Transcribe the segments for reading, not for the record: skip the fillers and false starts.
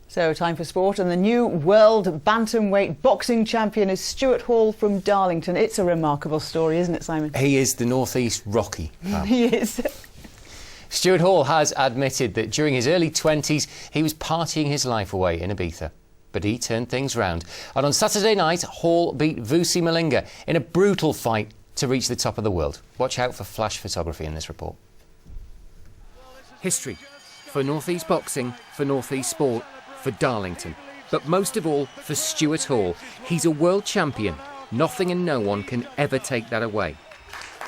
So, time for sport, and the new world bantamweight boxing champion is Stuart Hall from Darlington. It's a remarkable story, isn't it, Simon? He is the North East Rocky. He is. Stuart Hall has admitted that during his early 20s he was partying his life away in Ibiza. But he turned things round. And on Saturday night, Hall beat Vusi Malinga in a brutal fight to reach the top of the world. Watch out for flash photography in this report. History for North East boxing, for North East sport, for Darlington, but most of all for Stuart Hall. He's a world champion. Nothing and no one can ever take that away.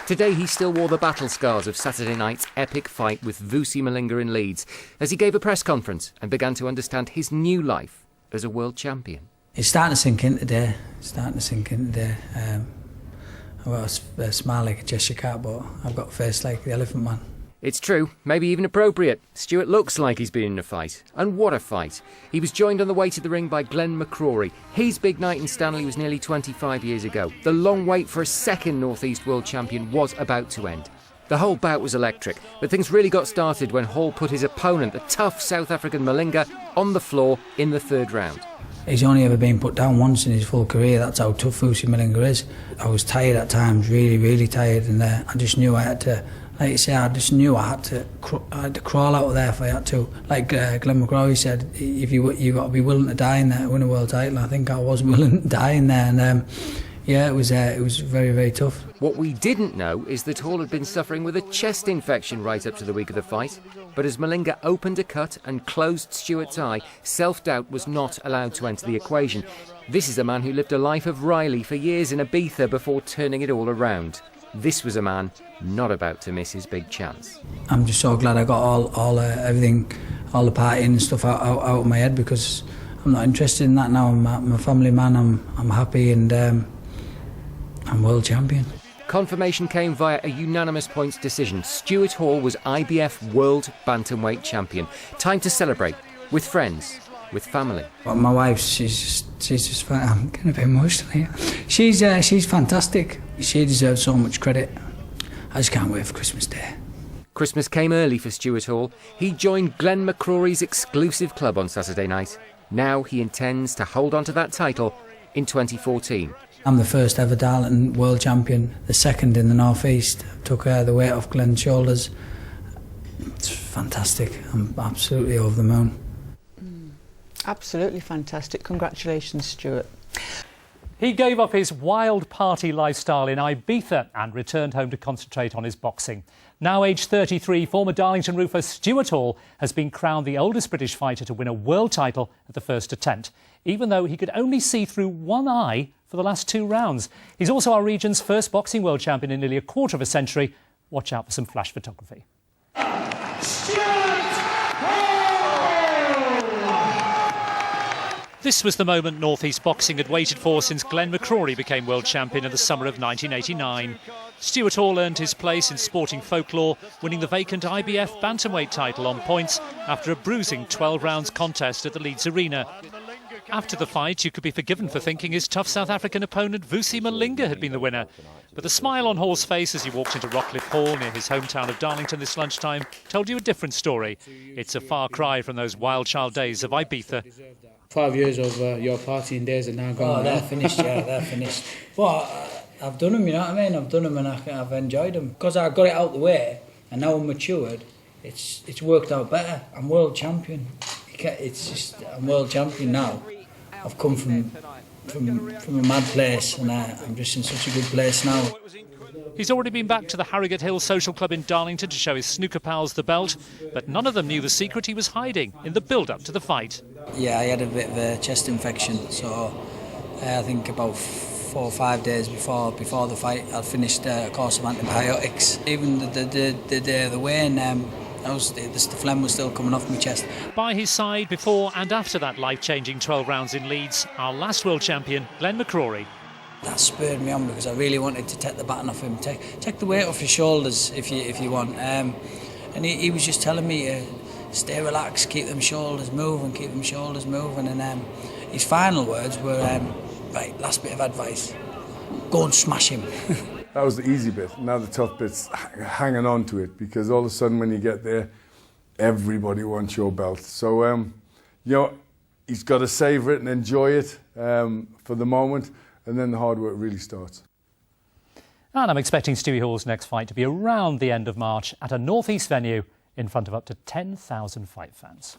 Today he still wore the battle scars of Saturday night's epic fight with Vusi Malinga in Leeds as he gave a press conference and began to understand his new life as a world champion. It's starting to sink in today. I've got a smile like a Cheshire cat, but I've got a face like the Elephant Man. It's true, maybe even appropriate. Stuart looks like he's been in a fight. And what a fight. He was joined on the way to the ring by McCrory. His big night in Stanley was nearly 25 years ago. The long wait for a second North East world champion was about to end. The whole bout was electric, but things really got started when Hall put his opponent, the tough South African Malinga, on the floor in the third round. He's only ever been put down once in his full career. That's how tough Vusi Malinga is. I was tired at times, really tired, and I just knew I had to, like you say, I had to crawl out of there if I had to. Like Glenn McCrory said, if you got to be willing to die in there to win a world title. I think I was willing to die in there, and yeah, it was very tough. What we didn't know is that Hall had been suffering with a chest infection right up to the week of the fight. But as Malinga opened a cut and closed Stuart's eye, self-doubt was not allowed to enter the equation. This is a man who lived a life of Riley for years in Ibiza before turning it all around. This was a man not about to miss his big chance. I'm just so glad I got everything, all the partying and stuff out of my head, because I'm not interested in that now. I'm a family man. I'm happy, and I'm world champion. Confirmation came via a unanimous points decision. Stuart Hall was IBF World Bantamweight Champion. Time to celebrate with friends, with family. Well, my wife, she's just I'm getting a bit emotional here. She's fantastic. She deserves so much credit. I just can't wait for Christmas Day. Christmas came early for Stuart Hall. He joined Glenn McCrory's exclusive club on Saturday night. Now he intends to hold on to that title in 2014. I'm the first ever Darlington world champion, the second in the North East. Took the weight off Glenn's shoulders. It's fantastic. I'm absolutely over the moon. Absolutely fantastic. Congratulations, Stuart. He gave up his wild party lifestyle in Ibiza and returned home to concentrate on his boxing. Now aged 33, former Darlington roofer Stuart Hall has been crowned the oldest British fighter to win a world title at the first attempt, even though he could only see through one eye for the last 2 rounds. He's also our region's first boxing world champion in nearly a quarter of a century. Watch out for some flash photography. This was the moment North East boxing had waited for since Glenn McCrory became world champion in the summer of 1989. Stuart Hall earned his place in sporting folklore, winning the vacant IBF bantamweight title on points after a bruising 12 rounds contest at the Leeds Arena. After the fight, you could be forgiven for thinking his tough South African opponent Vusi Malinga had been the winner. But the smile on Hall's face as he walked into Rockcliffe Hall near his hometown of Darlington this lunchtime told you a different story. It's a far cry from those wild child days of Ibiza. 5 years of your partying days are now gone. Oh, they're finished, yeah, they're finished. But I've done them, you know what I mean? I've done them and I've enjoyed them. Because I got it out the way and now I'm matured, it's worked out better. I'm world champion. It's just, I'm world champion now. I've come from a mad place and I'm just in such a good place now. He's already been back to the Harrogate Hill Social Club in Darlington to show his snooker pals the belt, but none of them knew the secret he was hiding in the build-up to the fight. Yeah, I had a bit of a chest infection, so I think about 4 or 5 days before the fight, I finished a course of antibiotics. Even the day of the weigh-in, the phlegm was still coming off my chest. By his side, before and after that life-changing 12 rounds in Leeds, our last world champion, Glenn McCrory. That spurred me on because I really wanted to take the baton off him, take the weight off his shoulders if you want. And he was just telling me, stay relaxed, keep them shoulders moving, And his final words were, right, last bit of advice, go and smash him. That was the easy bit. Now the tough bit's hanging on to it, because all of a sudden when you get there, everybody wants your belt. So, you know, he's got to savour it and enjoy it for the moment, and then the hard work really starts. And I'm expecting Stewie Hall's next fight to be around the end of March at a North East venue in front of up to 10,000 fight fans.